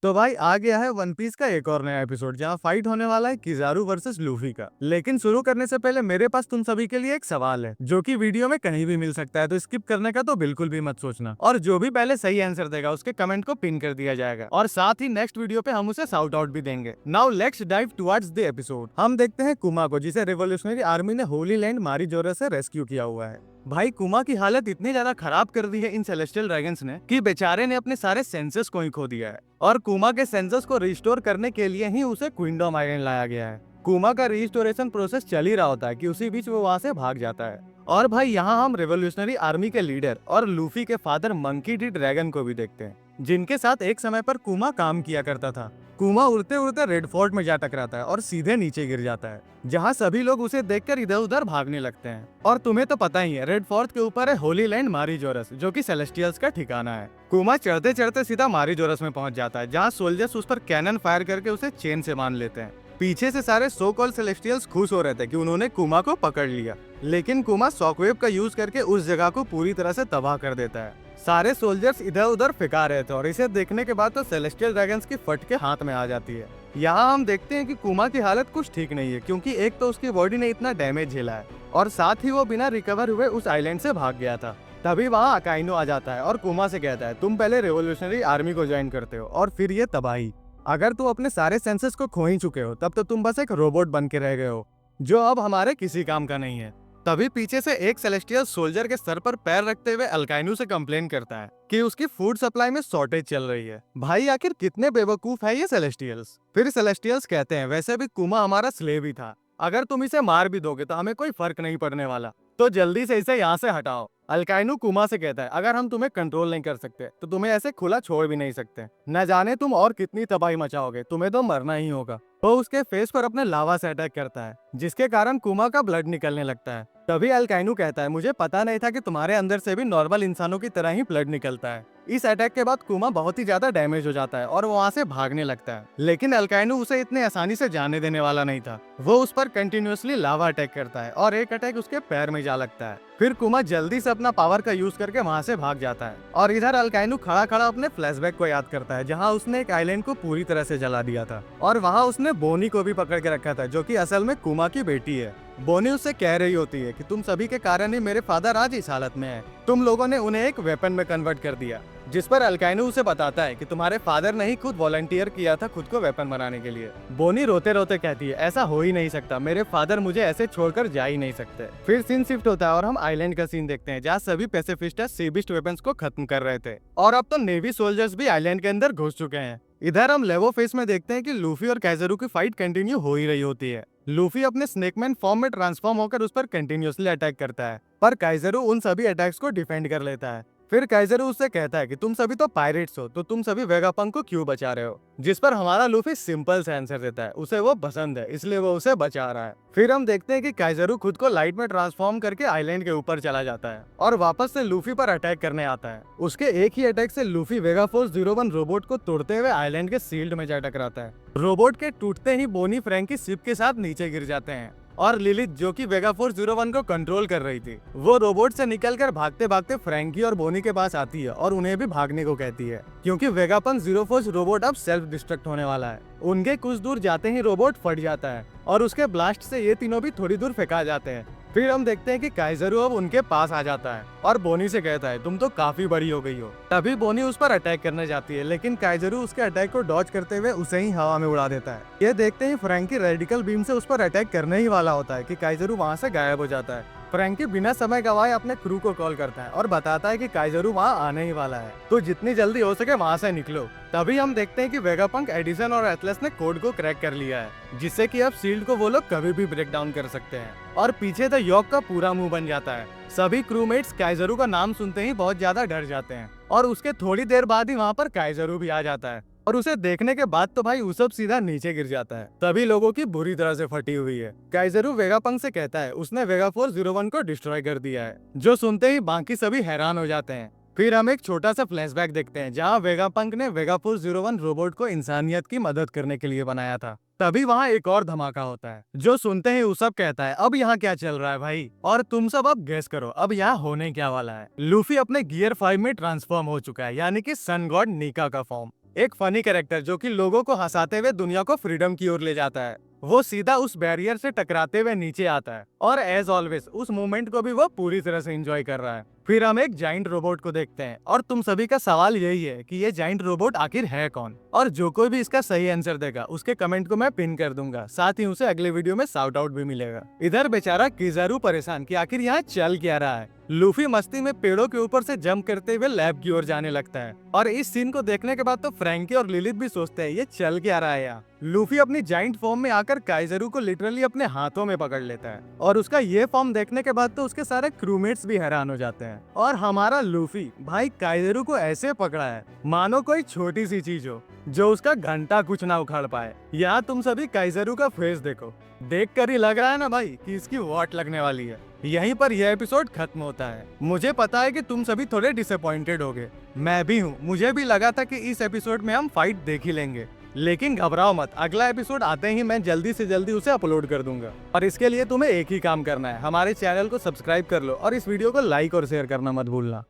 तो भाई आ गया है वन पीस का एक और नया एपिसोड जहां फाइट होने वाला है किजारू वर्सेस लूफी का। लेकिन शुरू करने से पहले मेरे पास तुम सभी के लिए एक सवाल है जो कि वीडियो में कहीं भी मिल सकता है, तो स्किप करने का तो बिल्कुल भी मत सोचना। और जो भी पहले सही आंसर देगा उसके कमेंट को पिन कर दिया जाएगा और साथ ही नेक्स्ट वीडियो पे हम उसे शाउट आउट भी देंगे। Now let's dive towards the episode. हम देखते हैं कुमा को, जिसे रिवोल्यूशनरी आर्मी ने होली लैंड मारीजोरा से रेस्क्यू किया हुआ है। भाई कुमा की हालत इतनी ज्यादा खराब कर दी है इन सेलेस्टियल ड्रैगन्स ने कि बेचारे ने अपने सारे सेंसेस को ही खो दिया है। और कुमा के सेंसेस को रिस्टोर करने के लिए ही उसे क्विंडम आइलैंड लाया गया है। कुमा का रिस्टोरेशन प्रोसेस चल ही रहा होता है कि उसी बीच वो वहाँ से भाग जाता है। और भाई यहाँ हम रेवोल्यूशनरी आर्मी के लीडर और लूफी के फादर मंकी डी ड्रैगन को भी देखते हैं, जिनके साथ एक समय पर कुमा काम किया करता था। कुमा उड़ते उड़ते रेड फोर्ट में जा टकराता है और सीधे नीचे गिर जाता है, जहाँ सभी लोग उसे देखकर इधर उधर भागने लगते हैं। और तुम्हें तो पता ही है, रेड फोर्ट के ऊपर है होली लैंड मारीजोरस, जो कि सेलेस्टियल्स का ठिकाना है। कुमा चढ़ते चढ़ते सीधा मारीजोरस में पहुंच जाता है, जहाँ सोल्जर्स उस पर कैनन फायर करके उसे चेन से बांध लेते हैं। पीछे से सारे सो कॉल्ड सेलेस्टियल्स खुश हो रहे थे कि उन्होंने कुमा को पकड़ लिया, लेकिन कुमा शॉकवेव का यूज करके उस जगह को पूरी तरह से तबाह कर देता है। सारे सोल्जर्स इधर उधर फेंका रहे थे और इसे देखने के बाद तो सेलेस्टियल ड्रैगन्स की फट के हाथ में आ जाती है। यहाँ हम देखते हैं कि कुमा की हालत कुछ ठीक नहीं है, क्योंकि एक तो उसकी बॉडी ने इतना डैमेज झेला है और साथ ही वो बिना रिकवर हुए उस आइलैंड से भाग गया था। तभी वहाँ अकाइनो आ जाता है और कुमा से कहता है, तुम पहले रेवोल्यूशनरी आर्मी को ज्वाइन करते हो और फिर ये तबाही। अगर तुम अपने सारे सेंसेस को खो ही चुके हो तब तो तुम बस एक रोबोट बन के रह गए हो, जो अब हमारे किसी काम का नहीं है। तभी पीछे से एक सेलेस्टियल सोल्जर के सर पर पैर रखते हुए अल्काइनो से कंप्लेन करता है कि उसकी फूड सप्लाई में शॉर्टेज चल रही है। भाई आखिर कितने बेवकूफ है ये सेलेस्टियल्स। फिर सेलेस्टियल्स कहते हैं, वैसे भी कुमा हमारा स्लेव ही था, अगर तुम इसे मार भी दोगे तो हमें कोई फर्क नहीं पड़ने वाला, तो जल्दी से इसे यहाँ से हटाओ। अल्काइनो कुमा से कहता है, अगर हम तुम्हें कंट्रोल नहीं कर सकते तो तुम्हें ऐसे खुला छोड़ भी नहीं सकते। न जाने तुम और कितनी तबाही मचाओगे, तुम्हें तो मरना ही होगा। वो उसके फेस पर अपने लावा से अटैक करता है, जिसके कारण कुमा का ब्लड निकलने लगता है। तभी अल्काइनो कहता है, मुझे पता नहीं था कि तुम्हारे अंदर से भी नॉर्मल इंसानों की तरह ही ब्लड निकलता है। इस अटैक के बाद कुमा बहुत ही ज्यादा डैमेज हो जाता है और वो वहाँ से भागने लगता है, लेकिन अल्काइनो उसे इतने आसानी से जाने देने वाला नहीं था। वो उस पर कंटिन्यूअसली लावा अटैक करता है और एक अटैक उसके पैर में जा लगता है। फिर कुमा जल्दी से अपना पावर का यूज करके वहाँ से भाग जाता है और इधर अल्काइनो खड़ा खड़ा अपने फ्लैशबैक को याद करता है, जहाँ उसने एक आइलैंड को पूरी तरह से जला दिया था और वहाँ उसने बोनी को भी पकड़ के रखा था, जो कि असल में कुमा की बेटी है। बोनी उससे कह रही होती है कि तुम सभी के कारण ही मेरे फादर आज इस हालत में है, तुम लोगों ने उन्हें एक वेपन में कन्वर्ट कर दिया। जिस पर अल्काइनो उसे बताता है कि तुम्हारे फादर ने ही खुद वॉलंटियर किया था खुद को वेपन बनाने के लिए। बोनी रोते रोते कहती है, ऐसा हो ही नहीं सकता, मेरे फादर मुझे ऐसे छोड़कर जा ही नहीं सकते। फिर सीन शिफ्ट होता है और हम आइलैंड का सीन देखते हैं, जहाँ सभी पैसिफिस्टर्स सी बीस्ट वेपन्स को खत्म कर रहे थे और अब तो नेवी सोल्जर्स भी आइलैंड के अंदर घुस चुके हैं। इधर हम लेवो फेस में देखते हैं कि लूफी और काइजरू की फाइट कंटिन्यू हो ही रही होती है। लूफी अपने स्नेकमैन फॉर्म में ट्रांसफॉर्म होकर उस पर कंटिन्यूअसली अटैक करता है, पर काइजरू उन सभी अटैक्स को डिफेंड कर लेता है। फिर काइजरू उससे कहता है कि तुम सभी तो पायरेट्स हो, तो तुम सभी वेगापंक को क्यों बचा रहे हो। जिस पर हमारा लूफी सिंपल से आंसर देता है, उसे वो पसंद है इसलिए वो उसे बचा रहा है। फिर हम देखते हैं कि काइजरू खुद को लाइट में ट्रांसफॉर्म करके आइलैंड के ऊपर चला जाता है और वापस से लूफी पर अटैक करने आता है। उसके एक ही अटैक से लूफी वेगाफोर्स 01 रोबोट को तोड़ते हुए आइलैंड के शील्ड में जा टकराता है। रोबोट के टूटते ही बोनी फ्रैंक की शिप के साथ नीचे गिर जाते हैं और लिलिथ, जो कि वेगाफोर्स 01 को कंट्रोल कर रही थी, वो रोबोट से निकलकर भागते भागते फ्रैंकी और बोनी के पास आती है और उन्हें भी भागने को कहती है, क्योंकि वेगापंक 04 रोबोट अब सेल्फ डिस्ट्रक्ट होने वाला है। उनके कुछ दूर जाते ही रोबोट फट जाता है और उसके ब्लास्ट से ये तीनों भी थोड़ी दूर फेंका जाते हैं। फिर हम देखते हैं कि काइजरू अब उनके पास आ जाता है और बोनी से कहता है, तुम तो काफी बड़ी हो गई हो। तभी बोनी उस पर अटैक करने जाती है, लेकिन काइजरू उसके अटैक को डॉज करते हुए उसे ही हवा में उड़ा देता है। ये देखते ही फ्रैंकी रेडिकल बीम से उस पर अटैक करने ही वाला होता है कि काइजरू वहाँ से गायब हो जाता है। फ्रैंकी बिना समय गवाए अपने क्रू को कॉल करता है और बताता है कि काइजरू वहाँ आने ही वाला है, तो जितनी जल्दी हो सके वहाँ से निकलो। तभी हम देखते हैं कि वेगापंक, एडिसन और एटलस ने कोड को क्रैक कर लिया है, जिससे कि अब शील्ड को वो लोग कभी भी ब्रेक डाउन कर सकते हैं और पीछे द यॉक का पूरा मुंह बन जाता है। सभी क्रूमेट्स काइजरू का नाम सुनते ही बहुत ज्यादा डर जाते हैं और उसके थोड़ी देर बाद ही वहाँ पर काइजरू भी आ जाता है और उसे देखने के बाद तो भाई उसब सीधा नीचे गिर जाता है। सभी लोगों की बुरी तरह से फटी हुई है। काइजरू वेगापंक से कहता है उसने वेगाफोर्स 01 को डिस्ट्रॉय कर दिया है, जो सुनते ही बाकी सभी हैरान हो जाते हैं। फिर हम एक छोटा सा फ्लैशबैक देखते हैं, जहाँ वेगापंक ने वेगाफोर्स 01 रोबोट को इंसानियत की मदद करने के लिए बनाया था। तभी वहाँ एक और धमाका होता है, जो सुनते ही उसब कहता है, अब यहाँ क्या चल रहा है भाई, और तुम सब अब गेस करो अब यहाँ होने क्या वाला है। लूफी अपने गियर 5 में ट्रांसफॉर्म हो चुका है, यानी कि सन गॉड नीका का फॉर्म। एक फनी कैरेक्टर जो कि लोगों को हंसाते हुए दुनिया को फ्रीडम की ओर ले जाता है, वो सीधा उस बैरियर से टकराते हुए नीचे आता है और एज ऑलवेज उस मोमेंट को भी वो पूरी तरह से एंजॉय कर रहा है। फिर हम एक जाइंट रोबोट को देखते हैं और तुम सभी का सवाल यही है कि ये जाइंट रोबोट आखिर है कौन, और जो कोई भी इसका सही आंसर देगा उसके कमेंट को मैं पिन कर दूंगा, साथ ही उसे अगले वीडियो में शाउट आउट भी मिलेगा। इधर बेचारा किज़ारू परेशान कि आखिर यहाँ चल क्या रहा है। लूफी मस्ती में पेड़ों के ऊपर से जंप करते हुए लैब की ओर जाने लगता है और इस सीन को देखने के बाद तो फ्रैंकी और लिलिथ भी सोचते हैं ये चल क्या रहा है यार। लूफी अपनी जाइंट फॉर्म में आकर काइजरू को लिटरली अपने हाथों में पकड़ लेता है और उसका ये फॉर्म देखने के बाद तो उसके सारे क्रूमेट्स भी हैरान हो जाते हैं और हमारा लूफी भाई काइजरू को ऐसे पकड़ा है मानो कोई छोटी सी चीज हो जो उसका घंटा कुछ ना उखाड़ पाए। यहाँ तुम सभी काइजरू का फेस देखो, देख कर ही लग रहा है ना भाई कि इसकी वॉट लगने वाली है। यहीं पर यह एपिसोड खत्म होता है। मुझे पता है कि तुम सभी थोड़े डिसअपॉइंटेड होगे, मैं भी हूँ। मुझे भी लगा था कि इस एपिसोड में हम फाइट देख ही लेंगे, लेकिन घबराओ मत, अगला एपिसोड आते ही मैं जल्दी से जल्दी उसे अपलोड कर दूंगा। और इसके लिए तुम्हें एक ही काम करना है, हमारे चैनल को सब्सक्राइब कर लो और इस वीडियो को लाइक और शेयर करना मत भूलना।